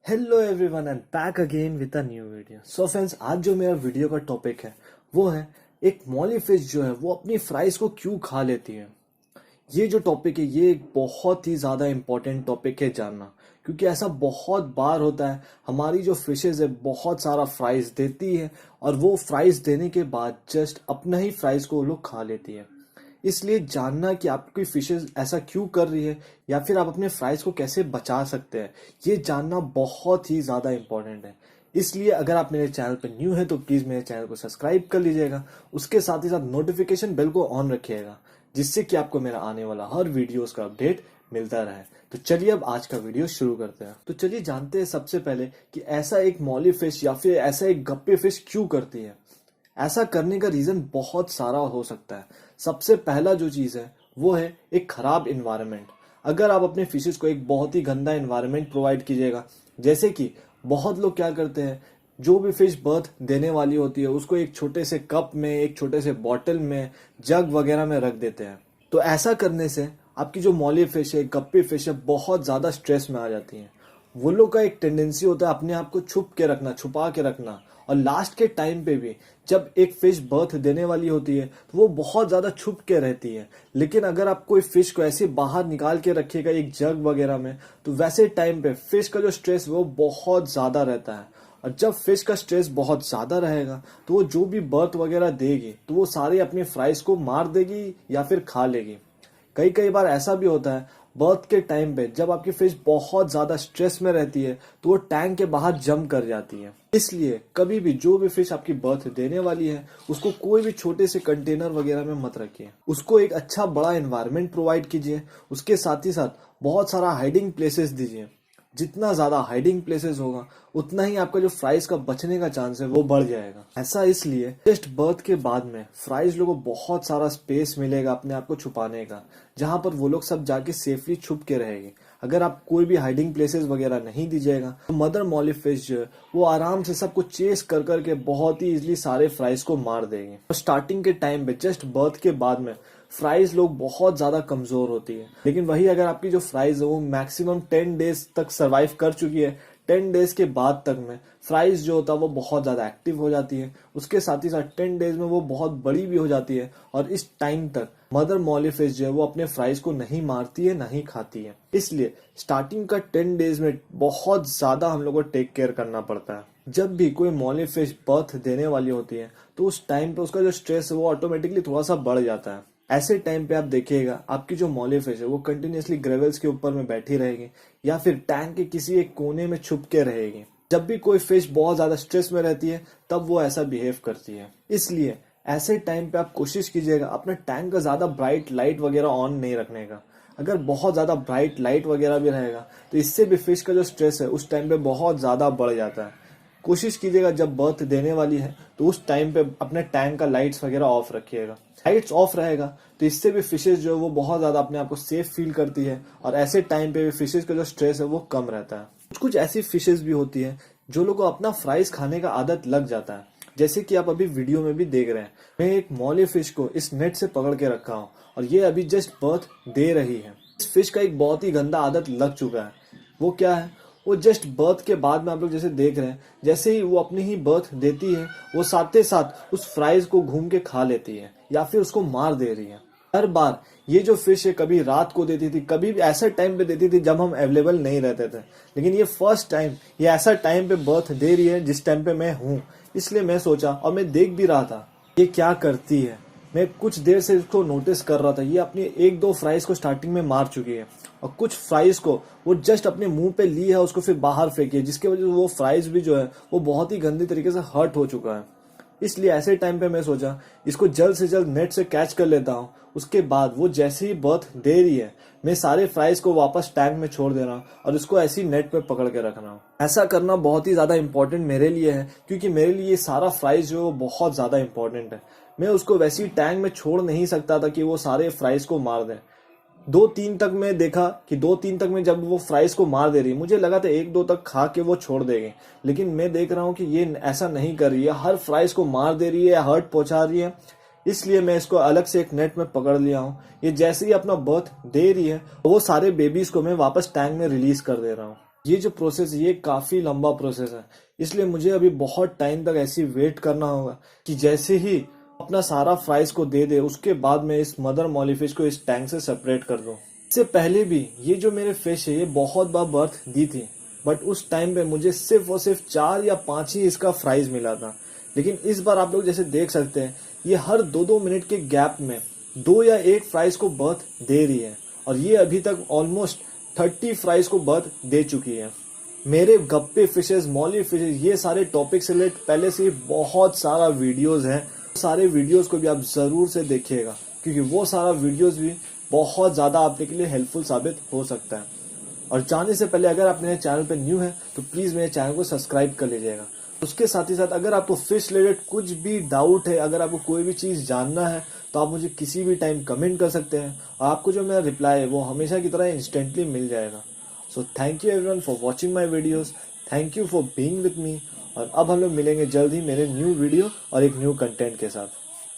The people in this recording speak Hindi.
Hello everyone and back again with a new video. So friends, आज जो मेरा वीडियो का टॉपिक है वो है एक मॉली फिश जो है वो अपनी फ्राइज को क्यों खा लेती है। ये जो टॉपिक है ये एक बहुत ही ज़्यादा इम्पोर्टेंट टॉपिक है जानना, क्योंकि ऐसा बहुत बार होता है हमारी जो फिशेज है बहुत सारा फ्राइज देती है और वो फ्राइज देने के बाद जस्ट अपना ही फ्राइज को वो लोग खा लेती है। इसलिए जानना कि आपकी फिशेज ऐसा क्यों कर रही है या फिर आप अपने फ्राइज को कैसे बचा सकते हैं, ये जानना बहुत ही ज़्यादा इम्पोर्टेंट है। इसलिए अगर आप मेरे चैनल पर न्यू हैं तो प्लीज़ मेरे चैनल को सब्सक्राइब कर लीजिएगा। उसके साथ ही साथ नोटिफिकेशन बेल को ऑन रखिएगा, जिससे कि आपको मेरा आने वाला हर वीडियोस का अपडेट मिलता रहे। तो चलिए अब आज का वीडियो शुरू करते हैं। तो चलिए जानते हैं सबसे पहले कि ऐसा एक मॉली फिश या फिर ऐसा एक गप्पी फिश क्यों करती है। ऐसा करने का रीजन बहुत सारा हो सकता है। सबसे पहला जो चीज़ है वो है एक खराब इन्वायरमेंट। अगर आप अपने फिशेस को एक बहुत ही गंदा इन्वायरमेंट प्रोवाइड कीजिएगा, जैसे कि बहुत लोग क्या करते हैं, जो भी फिश बर्थ देने वाली होती है उसको एक छोटे से कप में, एक छोटे से बॉटल में, जग वगैरह में रख देते हैं। तो ऐसा करने से आपकी जो मॉली फिश है, गप्पी फिश है, बहुत ज़्यादा स्ट्रेस में आ जाती हैं। वो लोग का एक टेंडेंसी होता है अपने आप को छुप के रखना, छुपा के रखना, और लास्ट के टाइम पे भी जब एक फिश बर्थ देने वाली होती है तो वो बहुत ज़्यादा छुप के रहती है। लेकिन अगर आप कोई फिश को ऐसे बाहर निकाल के रखिएगा एक जग वगैरह में, तो वैसे टाइम पे फिश का जो स्ट्रेस वो बहुत ज़्यादा रहता है। और जब फिश का स्ट्रेस बहुत ज़्यादा रहेगा तो वो जो भी बर्थ वगैरह देगी तो वो सारे अपने फ्राइज को मार देगी या फिर खा लेगी। कई कई बार ऐसा भी होता है बर्थ के टाइम पे जब आपकी फिश बहुत ज़्यादा स्ट्रेस में रहती है तो वो टैंक के बाहर जंप कर जाती है। इसलिए कभी भी जो भी फिश आपकी बर्थ देने वाली है उसको कोई भी छोटे से कंटेनर वगैरह में मत रखिए। उसको एक अच्छा बड़ा एनवायरनमेंट प्रोवाइड कीजिए। उसके साथ ही साथ बहुत सारा हाइडिंग प्लेसेस दीजिए। जितना ज़्यादा हाइडिंग प्लेसेस होगा उतना ही आपका जो फ्राइज का बचने का चांस है वो बढ़ जाएगा। ऐसा इसलिए जस्ट बर्थ के बाद में फ्राइज लोगों को बहुत सारा स्पेस मिलेगा अपने आप को छुपाने का, जहां पर वो लोग सब जाके सेफली छुप के रहेंगे। अगर आप कोई भी हाइडिंग प्लेसेस वगैरह नहीं दीजिएगा तो मदर मॉली फिश जो है वो आराम से सबको चेस कर करके बहुत ही इजिली सारे फ्राइज को मार देंगे। और स्टार्टिंग के टाइम पे जस्ट बर्थ के बाद में फ्राइज लोग बहुत ज़्यादा कमज़ोर होती है, लेकिन वही अगर आपकी जो फ्राइज है वो मैक्सिमम 10 डेज तक सर्वाइव कर चुकी है, 10 डेज के बाद तक में फ्राइज जो होता है वो बहुत ज़्यादा एक्टिव हो जाती है। उसके साथ ही साथ 10 डेज में वो बहुत बड़ी भी हो जाती है और इस टाइम तक मदर मॉली फिश जो है वो अपने फ्राइज को नहीं मारती है, नहीं खाती है। इसलिए स्टार्टिंग का 10 डेज में बहुत ज़्यादा हम लोग को टेक केयर करना पड़ता है। जब भी कोई मॉली फिश बर्थ देने वाली होती है तो उस टाइम पे उसका जो स्ट्रेस है वो ऑटोमेटिकली थोड़ा सा बढ़ जाता है। ऐसे टाइम पे आप देखिएगा आपकी जो मॉली फिश है वो कंटिन्यूसली ग्रेवल्स के ऊपर में बैठी रहेगी या फिर टैंक के किसी एक कोने में छुप के रहेगी। जब भी कोई फिश बहुत ज्यादा स्ट्रेस में रहती है तब वो ऐसा बिहेव करती है। इसलिए ऐसे टाइम पे आप कोशिश कीजिएगा अपने टैंक का ज्यादा ब्राइट लाइट वगैरह ऑन नहीं रखने का। अगर बहुत ज्यादा ब्राइट लाइट वगैरह भी रहेगा तो इससे भी फिश का जो स्ट्रेस है उस टाइम पे बहुत ज्यादा बढ़ जाता है। कोशिश कीजिएगा जब बर्थ देने वाली है तो उस टाइम पे अपने टैंक का लाइट्स वगैरह ऑफ रखिएगा। लाइट्स ऑफ रहेगा तो इससे भी फिशेज जो है वो बहुत ज़्यादा अपने आप को सेफ फील करती है और ऐसे टाइम पे भी फिशेज का जो स्ट्रेस है वो कम रहता है। कुछ कुछ ऐसी फिशेज भी होती है जो लोगों को अपना फ्राइज खाने का आदत लग जाता है, जैसे कि आप अभी वीडियो में भी देख रहे हैं। मैं एक मॉली फिश को इस नेट से पकड़ के रखा हूँ और ये अभी जस्ट बर्थ दे रही है। इस फिश का एक बहुत ही गंदा आदत लग चुका है। वो क्या है, वो जस्ट बर्थ के बाद में आप लोग जैसे देख रहे हैं, जैसे ही वो अपनी ही बर्थ देती है वो साथ ही साथ उस फ्राइज को घूम के खा लेती है या फिर उसको मार दे रही है। हर बार ये जो फिश है कभी रात को देती थी, कभी भी ऐसा टाइम पे देती थी जब हम अवेलेबल नहीं रहते थे, लेकिन ये फर्स्ट टाइम ये ऐसा टाइम पे बर्थ दे रही है जिस टाइम पे मैं हूँ। इसलिए मैं सोचा और मैं देख भी रहा था ये क्या करती है। मैं कुछ देर से इसको नोटिस कर रहा था। ये अपनी एक दो फ्राइज को स्टार्टिंग में मार चुकी है और कुछ फ्राइज को वो जस्ट अपने मुंह पे ली है, उसको फिर बाहर फेंकी है, जिसकी वजह से वो फ्राइज भी जो है वो बहुत ही गंदी तरीके से हर्ट हो चुका है। इसलिए ऐसे टाइम पे मैं सोचा इसको जल्द से जल्द नेट से कैच कर लेता हूँ। उसके बाद वो जैसे ही बर्थ दे रही है मैं सारे फ्राइज को वापस टैंक में छोड़ दे रहा हूँ और उसको ऐसी नेट पे पकड़ के रख रहा हूँ। ऐसा करना बहुत ही ज़्यादा इंपॉर्टेंट मेरे लिए है, क्योंकि मेरे लिए ये सारा फ्राइज जो है वो बहुत ज़्यादा इंपॉर्टेंट है। मैं उसको वैसी टैंक में छोड़ नहीं सकता था कि वो सारे फ्राइज को मार दे। 2-3 तक मैं देखा कि 2-3 तक में जब वो फ्राइज को मार दे रही है, मुझे लगा था 1-2 तक खा के वो छोड़ देगी, लेकिन मैं देख रहा हूँ कि ये ऐसा नहीं कर रही है, हर फ्राइज को मार दे रही है, हर्ट पहुंचा रही है। इसलिए मैं इसको अलग से एक नेट में पकड़ लिया हूँ। ये जैसे ही अपना बर्थ दे रही है वो सारे बेबीज को मैं वापस टैंक में रिलीज कर दे रहा हूँ। ये जो प्रोसेस है ये काफ़ी लंबा प्रोसेस है, इसलिए मुझे अभी बहुत टाइम तक ऐसी वेट करना होगा कि जैसे ही अपना सारा फ्राइज को दे दे उसके बाद मैं इस मदर मॉलीफिश को इस टैंक से सेपरेट कर दूं। इससे पहले भी ये जो मेरे फिश है ये बहुत बार बर्थ दी थी, बट उस टाइम पे मुझे सिर्फ और सिर्फ 4 या 5 ही इसका फ्राइज मिला था। लेकिन इस बार आप लोग जैसे देख सकते हैं ये हर 2-2 मिनट के गैप में 2 या 1 फ्राइज को बर्थ दे रही है, और ये अभी तक ऑलमोस्ट 30 फ्राइज को बर्थ दे चुकी है। मेरे गप्पे फिशेस, मॉली फिशेस, ये सारे टॉपिक से रिलेटेड पहले से ही बहुत सारा वीडियोस हैं। सारे वीडियोस को भी आप ज़रूर से देखिएगा, क्योंकि वो सारा वीडियोस भी बहुत ज़्यादा आपके लिए हेल्पफुल साबित हो सकता है। और जाने से पहले अगर आप मेरे चैनल पर न्यू हैं तो प्लीज़ मेरे चैनल को सब्सक्राइब कर लीजिएगा। उसके साथ ही साथ अगर आपको फिश रिलेटेड कुछ भी डाउट है, अगर आपको कोई भी चीज़ जानना है, तो आप मुझे किसी भी टाइम कमेंट कर सकते हैं, और आपको जो मेरा रिप्लाई है वो हमेशा की तरह इंस्टेंटली मिल जाएगा। So thank you everyone for watching my videos, thank you for being with me, और अब हम लोग मिलेंगे जल्द ही मेरे न्यू वीडियो और एक न्यू कंटेंट के साथ।